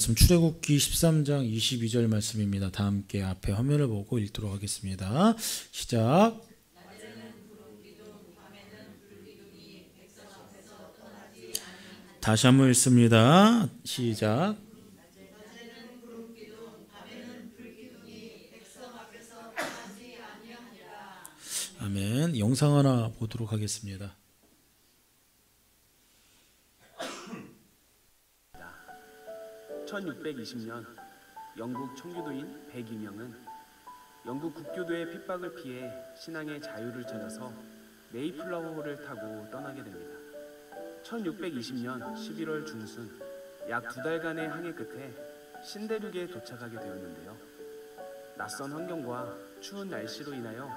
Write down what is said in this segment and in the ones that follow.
말씀 출애굽기 13장 22절 말씀입니다. 다 함께 앞에 화면을 보고 읽도록 하겠습니다. 시작. 다시 한번 읽습니다. 시작. 아멘. 영상 하나 보도록 하겠습니다. 1620년 영국 청교도인 백이명은 영국 국교도의 핍박을 피해 신앙의 자유를 찾아서 메이플라워호를 타고 떠나게 됩니다. 1620년 11월 중순 약 2달간의 항해 끝에 신대륙에 도착하게 되었는데요. 낯선 환경과 추운 날씨로 인하여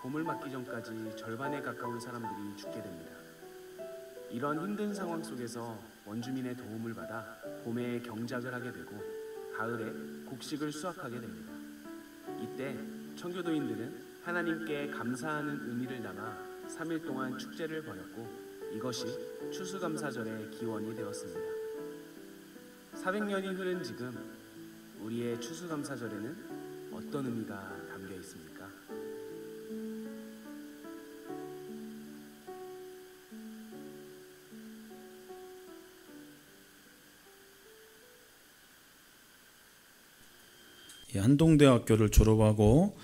봄을 맞기 전까지 절반에 가까운 사람들이 죽게 됩니다. 이런 힘든 상황 속에서 원주민의 도움을 받아 봄에 경작을 하게 되고 가을에 곡식을 수확하게 됩니다. 이때 청교도인들은 하나님께 감사하는 의미를 담아 3일 동안 축제를 벌였고 이것이 추수감사절의 기원이 되었습니다. 400년이 흐른 지금 우리의 추수감사절에는 어떤 의미가 담겨 있습니까? 한동대학교를 졸업하고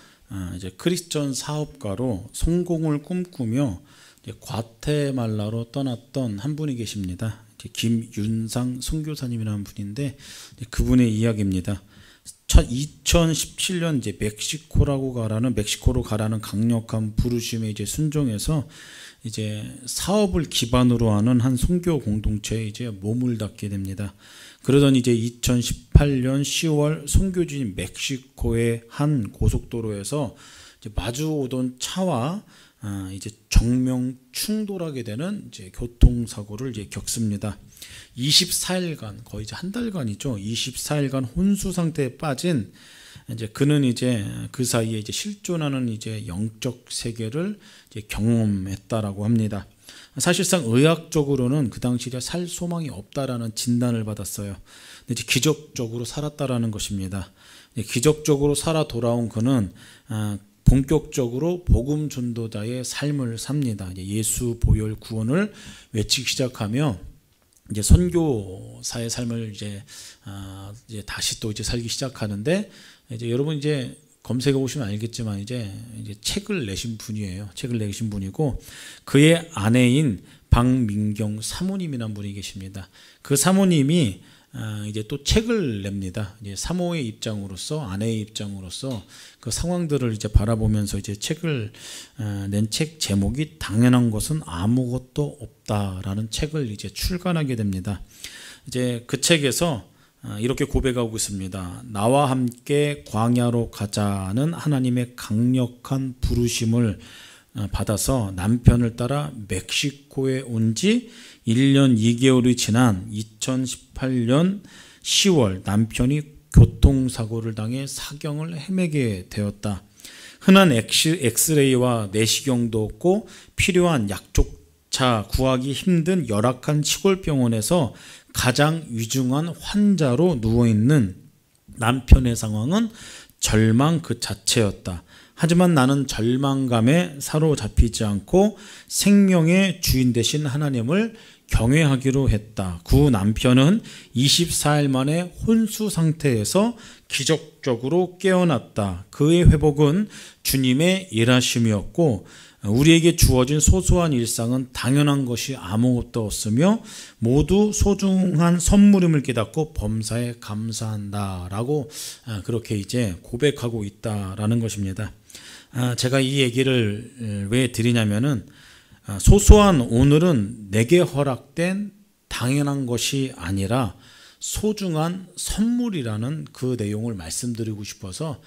이제 크리스천 사업가로 성공을 꿈꾸며 이제 과테말라로 떠났던 한 분이 계십니다. 이제 김윤상 선교사님이라는 분인데 그분의 이야기입니다. 2017년 이제 멕시코로 가라는 강력한 부르심에 이제 순종해서 이제 사업을 기반으로 하는 한 선교 공동체에 이제 몸을 닿게 됩니다. 그러던 이제 2018년 10월 선교지인 멕시코의 한 고속도로에서 이제 마주오던 차와 이제 정면 충돌하게 되는 이제 교통사고를 이제 겪습니다. 24일간 거의 이제 한 달간이죠. 24일간 혼수 상태에 빠진 이제 그는 이제 그 사이에 이제 실존하는 이제 영적 세계를 이제 경험했다라고 합니다. 사실상 의학적으로는 그 당시에 살 소망이 없다라는 진단을 받았어요. 근데 이제 기적적으로 살았다라는 것입니다. 기적적으로 살아 돌아온 그는 본격적으로 복음 전도자의 삶을 삽니다. 예수 보혈 구원을 외치기 시작하며 이제 선교사의 삶을 이제 다시 또 이제 살기 시작하는데 이제 여러분 이제 검색해 보시면 알겠지만 이제 책을 내신 분이에요. 책을 내신 분이고 그의 아내인 박민경 사모님이라는 분이 계십니다. 그 사모님이 이제 또 책을 냅니다. 이제 사모의 입장으로서 아내의 입장으로서 그 상황들을 이제 바라보면서 이제 책을 낸 책 제목이 당연한 것은 아무것도 없다라는 책을 이제 출간하게 됩니다. 이제 그 책에서 이렇게 고백하고 있습니다. 나와 함께 광야로 가자는 하나님의 강력한 부르심을 받아서 남편을 따라 멕시코에 온 지 1년 2개월이 지난 2018년 10월 남편이 교통사고를 당해 사경을 헤매게 되었다. 흔한 엑스레이와 내시경도 없고 필요한 약조차 구하기 힘든 열악한 시골병원에서 가장 위중한 환자로 누워있는 남편의 상황은 절망 그 자체였다. 하지만 나는 절망감에 사로잡히지 않고 생명의 주인 되신 하나님을 경외하기로 했다. 그 남편은 24일 만에 혼수 상태에서 기적적으로 깨어났다. 그의 회복은 주님의 일하심이었고 우리에게 주어진 소소한 일상은 당연한 것이 아무것도 없으며 모두 소중한 선물임을 깨닫고 범사에 감사한다라고 그렇게 이제 고백하고 있다라는 것입니다. 제가 이 얘기를 왜 드리냐면은 소소한 오늘은 내게 허락된 당연한 것이 아니라 소중한 선물이라는 그 내용을 말씀드리고 싶어서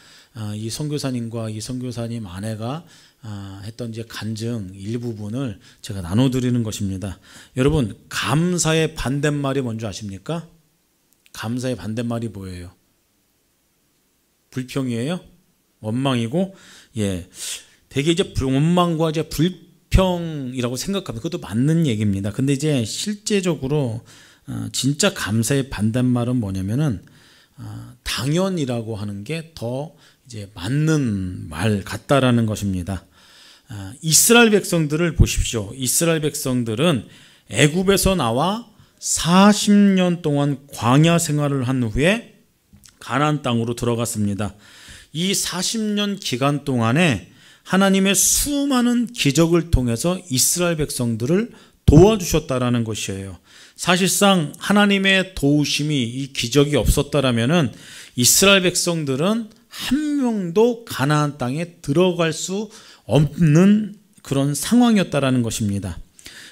이 선교사님과 이 선교사님 아내가 했던 이제 간증 일부분을 제가 나눠드리는 것입니다. 여러분, 감사의 반대말이 뭔지 아십니까? 감사의 반대말이 뭐예요? 불평이에요? 원망이고, 되게 이제 원망과 이제 불평이라고 생각하면 그것도 맞는 얘기입니다. 근데 이제 실제적으로 진짜 감사의 반대말은 뭐냐면은 당연이라고 하는 게 더 이제 맞는 말 같다라는 것입니다. 이스라엘 백성들을 보십시오. 이스라엘 백성들은 애굽에서 나와 40년 동안 광야 생활을 한 후에 가나안 땅으로 들어갔습니다. 이 40년 기간 동안에 하나님의 수많은 기적을 통해서 이스라엘 백성들을 도와주셨다라는 것이에요. 사실상 하나님의 도우심이, 이 기적이 없었다라면은 이스라엘 백성들은 한 명도 가나안 땅에 들어갈 수 없는 그런 상황이었다라는 것입니다.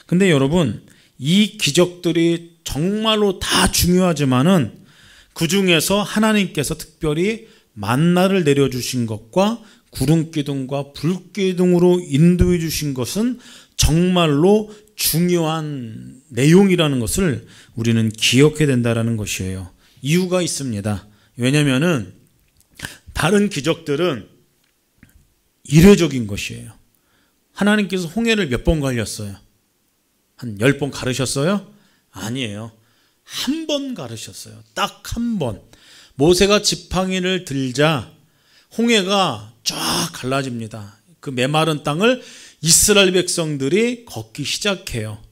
근데 여러분, 이 기적들이 정말로 다 중요하지만은 그 중에서 하나님께서 특별히 만나를 내려주신 것과 구름기둥과 불기둥으로 인도해 주신 것은 정말로 중요한 내용이라는 것을 우리는 기억해야 된다는 것이에요. 이유가 있습니다. 왜냐하면은 다른 기적들은 이례적인 것이에요. 하나님께서 홍해를 몇 번 가르셨어요? 한 10번 가르셨어요? 아니에요. 한 번 가르셨어요. 딱 한 번. 모세가 지팡이를 들자 홍해가 쫙 갈라집니다. 그 메마른 땅을 이스라엘 백성들이 걷기 시작해요.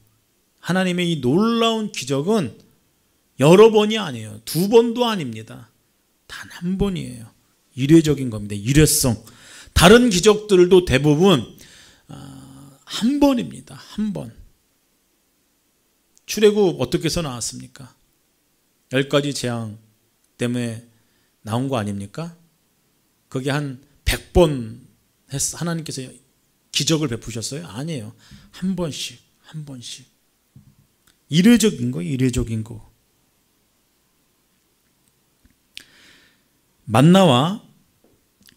하나님의 이 놀라운 기적은 여러 번이 아니에요. 2번도 아닙니다. 단 한 번이에요. 이례적인 겁니다. 이례성. 다른 기적들도 대부분 한 번입니다. 한 번. 출애굽 어떻게 해서 나왔습니까? 10가지 재앙 때문에 나온 거 아닙니까? 그게 한 100번 하나님께서 기적을 베푸셨어요? 아니에요. 한 번씩, 한 번씩. 이례적인 거, 이례적인 거. 만나와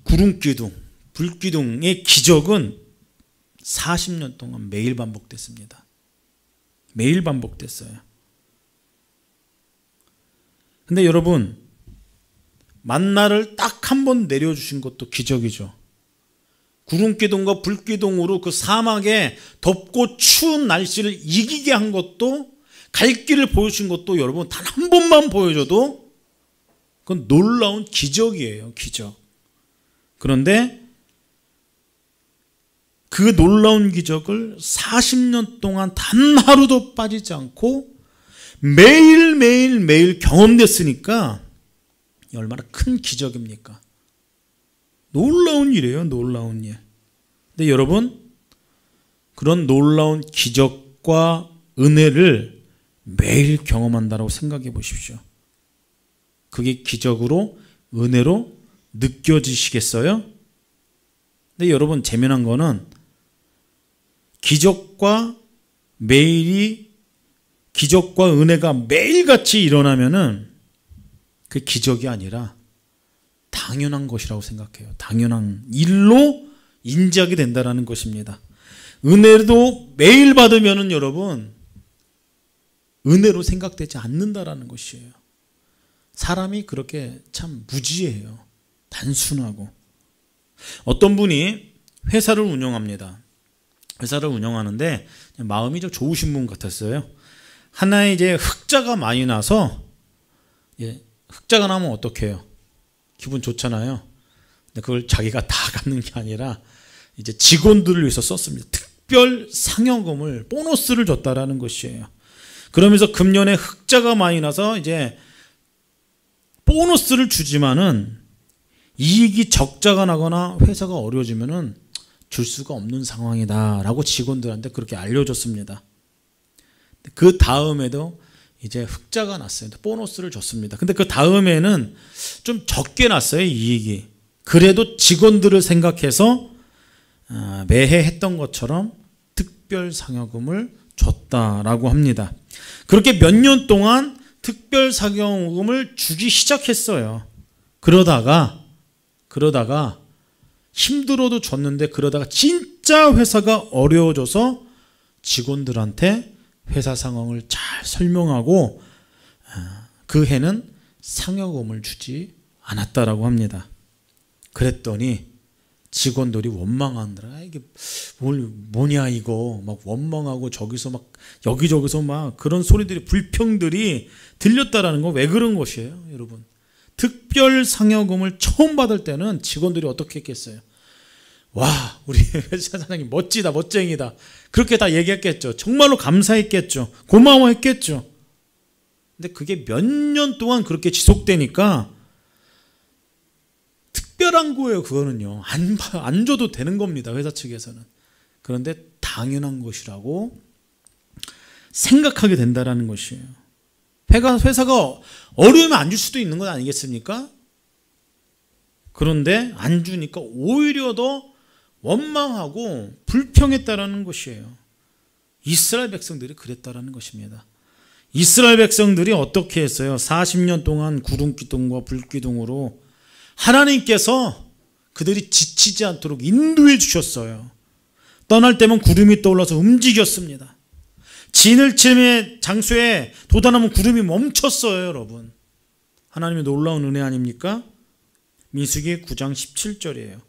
구름기둥, 불기둥의 기적은 40년 동안 매일 반복됐습니다. 매일 반복됐어요. 근데 여러분, 만나를 딱 한 번 내려주신 것도 기적이죠. 구름기둥과 불기둥으로 그 사막에 덥고 추운 날씨를 이기게 한 것도, 갈 길을 보여주신 것도 여러분 단 한 번만 보여줘도 그건 놀라운 기적이에요. 기적. 그런데 그 놀라운 기적을 40년 동안 단 하루도 빠지지 않고 매일 경험됐으니까 얼마나 큰 기적입니까? 놀라운 일이에요. 놀라운 일. 근데 여러분, 그런 놀라운 기적과 은혜를 매일 경험한다고 생각해 보십시오. 그게 기적으로, 은혜로 느껴지시겠어요? 근데 여러분, 재미난 거는 기적과 은혜가 매일같이 일어나면은 그 기적이 아니라 당연한 것이라고 생각해요. 당연한 일로 인지하게 된다는 것입니다. 은혜도 매일 받으면은 여러분, 은혜로 생각되지 않는다라는 것이에요. 사람이 그렇게 참 무지해요. 단순하고. 어떤 분이 회사를 운영합니다. 회사를 운영하는데 마음이 좀 좋으신 분 같았어요. 하나의 이제 흑자가 많이 나서, 흑자가 나면 어떻게 해요? 기분 좋잖아요. 근데 그걸 자기가 다 갖는 게 아니라 이제 직원들을 위해서 썼습니다. 특별 상여금을, 보너스를 줬다라는 것이에요. 그러면서 금년에 흑자가 많이 나서 이제 보너스를 주지만은 이익이 적자가 나거나 회사가 어려워지면은 줄 수가 없는 상황이다라고 직원들한테 그렇게 알려줬습니다. 그 다음에도 이제 흑자가 났어요. 보너스를 줬습니다. 근데 그 다음에는 좀 적게 났어요, 이익이. 그래도 직원들을 생각해서 매해 했던 것처럼 특별 상여금을 줬다라고 합니다. 그렇게 몇 년 동안 특별 상여금을 주기 시작했어요. 그러다가 힘들어도 줬는데, 그러다가 진짜 회사가 어려워져서 직원들한테 회사 상황을 잘 설명하고 그 해는 상여금을 주지 않았다라고 합니다. 그랬더니 직원들이 원망하느라, 이게 뭐냐 이거, 막 원망하고 저기서 막 여기저기서 막 그런 소리들이, 불평들이 들렸다라는 거. 왜 그런 것이에요, 여러분? 특별 상여금을 처음 받을 때는 직원들이 어떻게 했겠어요? 와, 우리 회사 사장님 멋지다, 멋쟁이다. 그렇게 다 얘기했겠죠. 정말로 감사했겠죠. 고마워했겠죠. 근데 그게 몇 년 동안 그렇게 지속되니까 특별한 거예요. 그거는요. 안 줘도 되는 겁니다. 회사 측에서는. 그런데 당연한 것이라고 생각하게 된다는 것이에요. 회사가 어려우면 안 줄 수도 있는 건 아니겠습니까? 그런데 안 주니까 오히려 더 원망하고 불평했다라는 것이에요. 이스라엘 백성들이 그랬다라는 것입니다. 이스라엘 백성들이 어떻게 했어요? 40년 동안 구름기둥과 불기둥으로 하나님께서 그들이 지치지 않도록 인도해 주셨어요. 떠날 때면 구름이 떠올라서 움직였습니다. 진을침의 장소에 도달하면 구름이 멈췄어요, 여러분. 하나님의 놀라운 은혜 아닙니까? 민수기 9장 17절이에요.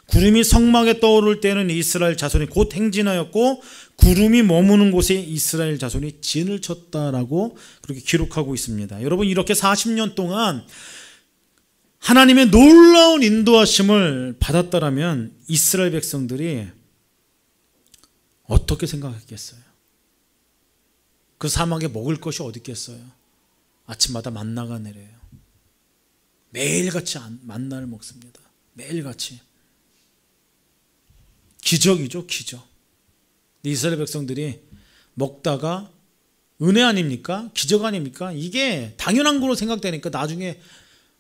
구름이 성막에 떠오를 때는 이스라엘 자손이 곧 행진하였고 구름이 머무는 곳에 이스라엘 자손이 진을 쳤다라고 그렇게 기록하고 있습니다. 여러분, 이렇게 40년 동안 하나님의 놀라운 인도하심을 받았다라면 이스라엘 백성들이 어떻게 생각했겠어요? 그 사막에 먹을 것이 어디 있겠어요? 아침마다 만나가 내려요. 매일같이 만나를 먹습니다. 매일같이. 기적이죠, 기적. 이스라엘 백성들이 먹다가 은혜 아닙니까? 기적 아닙니까? 이게 당연한 거로 생각되니까 나중에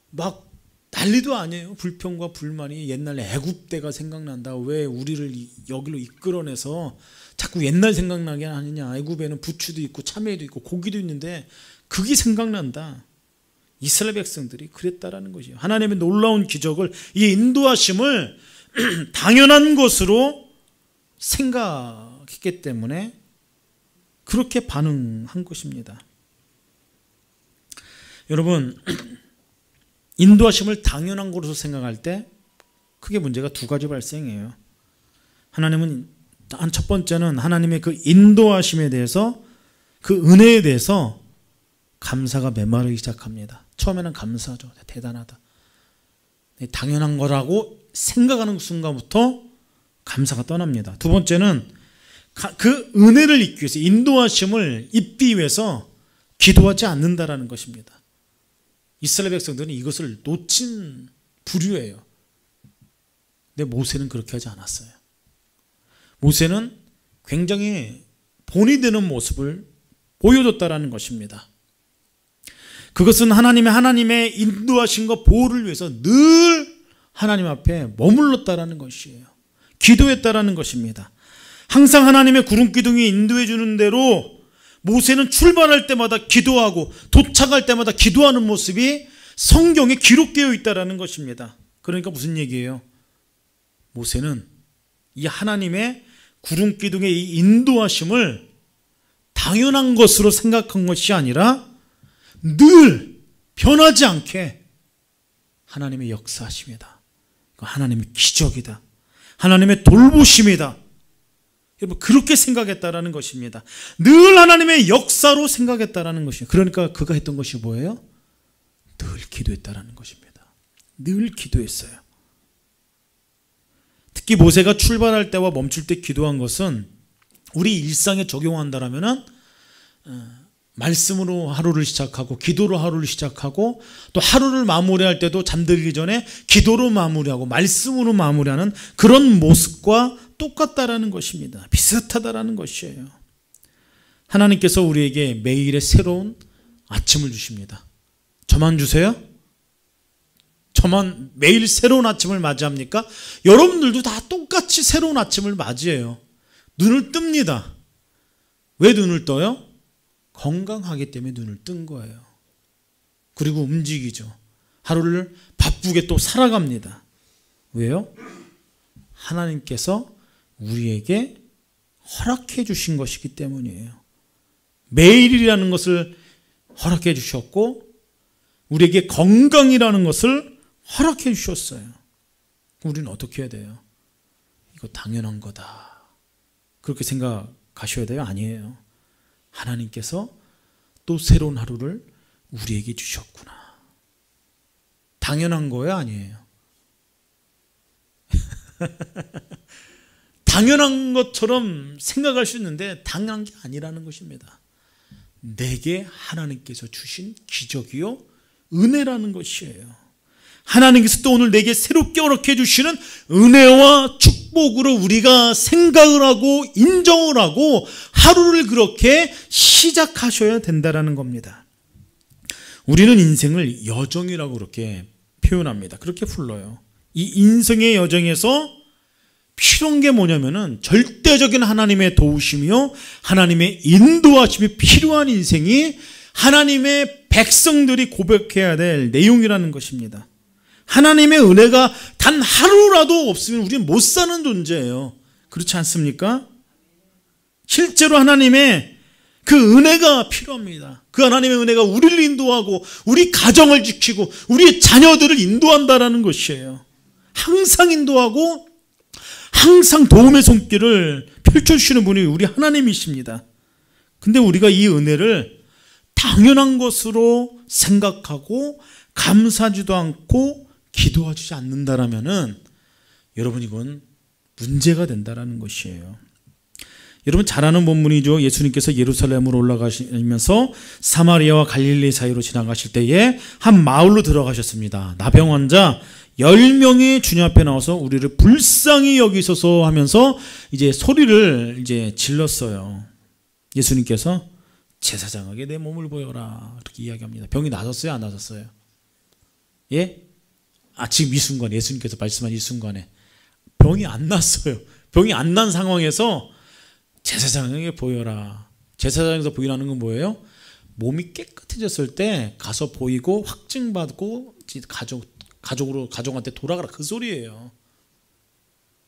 막 난리도 아니에요. 불평과 불만이. 옛날에 애굽 때가 생각난다. 왜 우리를 여기로 이끌어내서 자꾸 옛날 생각나게 하느냐. 애굽에는 부추도 있고 참외도 있고 고기도 있는데 그게 생각난다. 이스라엘 백성들이 그랬다라는 것이에요. 하나님의 놀라운 기적을, 이 인도하심을 당연한 것으로 생각했기 때문에 그렇게 반응한 것입니다. 여러분, 인도하심을 당연한 것으로 생각할 때 크게 문제가 두 가지 발생해요. 하나님은 첫 번째는 하나님의 그 인도하심에 대해서, 그 은혜에 대해서 감사가 메마르기 시작합니다. 처음에는 감사하죠. 대단하다. 당연한 거라고 생각하는 순간부터 감사가 떠납니다. 두 번째는 그 은혜를 잊기 위해서, 인도하심을 잊기 위해서 기도하지 않는다라는 것입니다. 이스라엘 백성들은 이것을 놓친 부류예요. 근데 모세는 그렇게 하지 않았어요. 모세는 굉장히 본이 되는 모습을 보여줬다라는 것입니다. 그것은 하나님의 인도하심과 보호를 위해서 늘 하나님 앞에 머물렀다라는 것이에요. 기도했다라는 것입니다. 항상 하나님의 구름기둥이 인도해 주는 대로 모세는 출발할 때마다 기도하고 도착할 때마다 기도하는 모습이 성경에 기록되어 있다는 것입니다. 그러니까 무슨 얘기예요? 모세는 이 하나님의 구름기둥의 이 인도하심을 당연한 것으로 생각한 것이 아니라 늘 변하지 않게 하나님의 역사하심이다. 하나님의 기적이다. 하나님의 돌보심이다. 여러분, 그렇게 생각했다라는 것입니다. 늘 하나님의 역사로 생각했다라는 것이에요. 그러니까 그가 했던 것이 뭐예요? 늘 기도했다라는 것입니다. 늘 기도했어요. 특히 모세가 출발할 때와 멈출 때 기도한 것은 우리 일상에 적용한다라면은 말씀으로 하루를 시작하고 기도로 하루를 시작하고 또 하루를 마무리할 때도 잠들기 전에 기도로 마무리하고 말씀으로 마무리하는 그런 모습과 똑같다라는 것입니다. 비슷하다라는 것이에요. 하나님께서 우리에게 매일의 새로운 아침을 주십니다. 저만 주세요? 저만 매일 새로운 아침을 맞이합니까? 여러분들도 다 똑같이 새로운 아침을 맞이해요. 눈을 뜹니다. 왜 눈을 떠요? 건강하기 때문에 눈을 뜬 거예요. 그리고 움직이죠. 하루를 바쁘게 또 살아갑니다. 왜요? 하나님께서 우리에게 허락해 주신 것이기 때문이에요. 매일이라는 것을 허락해 주셨고 우리에게 건강이라는 것을 허락해 주셨어요. 우리는 어떻게 해야 돼요? 이거 당연한 거다. 그렇게 생각하셔야 돼요? 아니에요. 하나님께서 또 새로운 하루를 우리에게 주셨구나. 당연한 거예요, 아니에요? 당연한 것처럼 생각할 수 있는데 당연한 게 아니라는 것입니다. 내게 하나님께서 주신 기적이요 은혜라는 것이에요. 하나님께서 또 오늘 내게 새롭게 허락해 주시는 은혜와 축복으로 우리가 생각을 하고 인정을 하고 하루를 그렇게 시작하셔야 된다는 겁니다. 우리는 인생을 여정이라고 그렇게 표현합니다. 그렇게 불러요. 이 인생의 여정에서 필요한 게 뭐냐면은 절대적인 하나님의 도우심이요 하나님의 인도하심이 필요한 인생이 하나님의 백성들이 고백해야 될 내용이라는 것입니다. 하나님의 은혜가 단 하루라도 없으면 우리는 못 사는 존재예요. 그렇지 않습니까? 실제로 하나님의 그 은혜가 필요합니다. 그 하나님의 은혜가 우리를 인도하고 우리 가정을 지키고 우리 자녀들을 인도한다라는 것이에요. 항상 인도하고 항상 도움의 손길을 펼쳐주시는 분이 우리 하나님이십니다. 근데 우리가 이 은혜를 당연한 것으로 생각하고 감사하지도 않고 기도하지 않는다라면은 여러분 이건 문제가 된다라는 것이에요. 여러분 잘 아는 본문이죠. 예수님께서 예루살렘으로 올라가시면서 사마리아와 갈릴리 사이로 지나가실 때에 한 마을로 들어가셨습니다. 나병 환자 10명이 주님 앞에 나와서 우리를 불쌍히 여기소서 하면서 이제 소리를 이제 질렀어요. 예수님께서 제사장에게 내 몸을 보여라 이렇게 이야기합니다. 병이 나섰어요, 안 나섰어요? 예? 지금 이 순간 예수님께서 말씀한 이 순간에 병이 안 났어요. 병이 안 난 상황에서 제사장에게 보여라. 제사장에서 보이라는 건 뭐예요? 몸이 깨끗해졌을 때 가서 보이고 확증받고 가족한테 돌아가라 그 소리예요.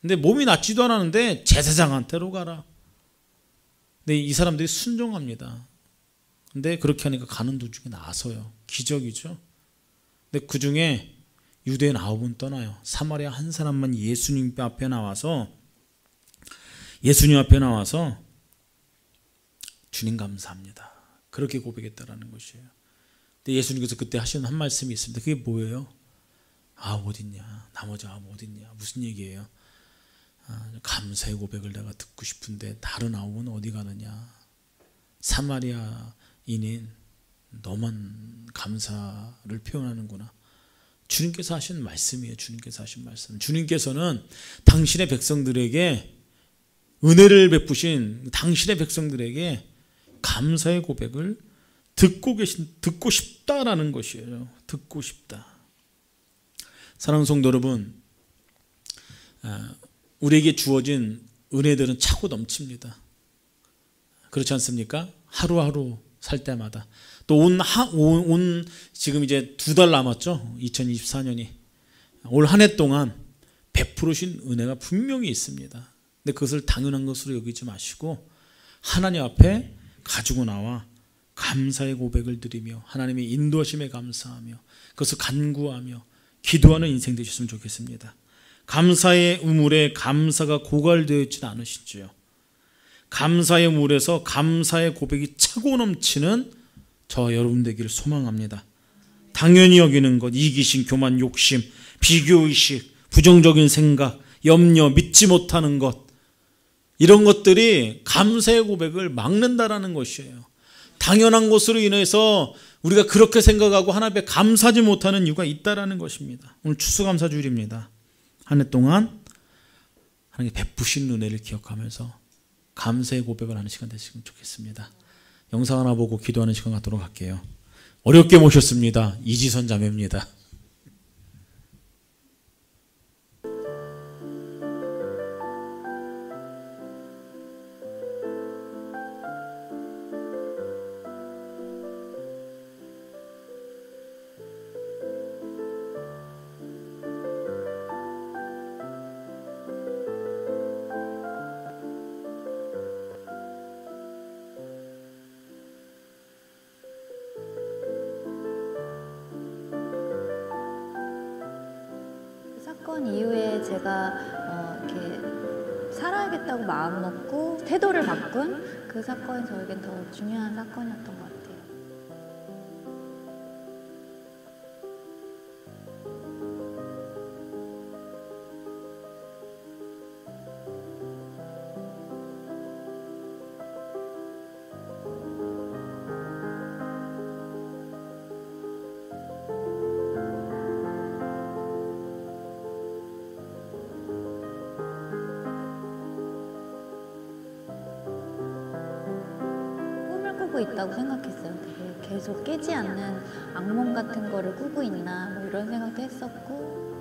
근데 몸이 낫지도 않았는데 제사장한테로 가라. 근데 이 사람들이 순종합니다. 근데 그렇게 하니까 가는 도중에 나서요. 기적이죠. 근데 그 중에 유대인 9은 떠나요. 사마리아 한 사람만 예수님 앞에 나와서 주님 감사합니다. 그렇게 고백했다라는 것이에요. 근데 예수님께서 그때 하시는 한 말씀이 있습니다. 그게 뭐예요? 어딨냐? 나머지 어딨냐? 무슨 얘기예요? 감사의 고백을 내가 듣고 싶은데 다른 9은 어디 가느냐? 사마리아인인 너만 감사를 표현하는구나. 주님께서 하신 말씀이에요. 주님께서 하신 말씀. 주님께서는 당신의 백성들에게 은혜를 베푸신 당신의 백성들에게 감사의 고백을 듣고 싶다라는 것이에요. 듣고 싶다. 사랑하는 성도 여러분, 우리에게 주어진 은혜들은 차고 넘칩니다. 그렇지 않습니까? 하루하루 살 때마다 또 지금 이제 2달 남았죠. 2024년이 올 한 해 동안 베풀으신 은혜가 분명히 있습니다. 근데 그것을 당연한 것으로 여기지 마시고 하나님 앞에 가지고 나와 감사의 고백을 드리며 하나님의 인도하심에 감사하며 그것을 간구하며 기도하는 인생 되셨으면 좋겠습니다. 감사의 우물에 감사가 고갈되어 있지는 않으시지요. 감사의 물에서 감사의 고백이 차고 넘치는 저 여러분 되기를 소망합니다. 당연히 여기는 것, 이기심, 교만, 욕심, 비교의식, 부정적인 생각, 염려, 믿지 못하는 것, 이런 것들이 감사의 고백을 막는다라는 것이에요. 당연한 것으로 인해서 우리가 그렇게 생각하고 하나님 앞에 감사하지 못하는 이유가 있다라는 것입니다. 오늘 추수감사주일입니다. 한 해 동안 하나님께 베푸신 은혜를 기억하면서 감사의 고백을 하는 시간 되시면 좋겠습니다. 영상 하나 보고 기도하는 시간 갖도록 할게요. 어렵게 모셨습니다. 이지선 자매입니다. 사건 이후에 제가 이렇게 살아야겠다고 마음 먹고 태도를 바꾼 그 사건이 저에겐 더 중요한 사건이었던 것 같아요. 꾸고 있다고 생각했어요. 되게 계속 깨지 않는 악몽 같은 거를 꾸고 있나 뭐 이런 생각도 했었고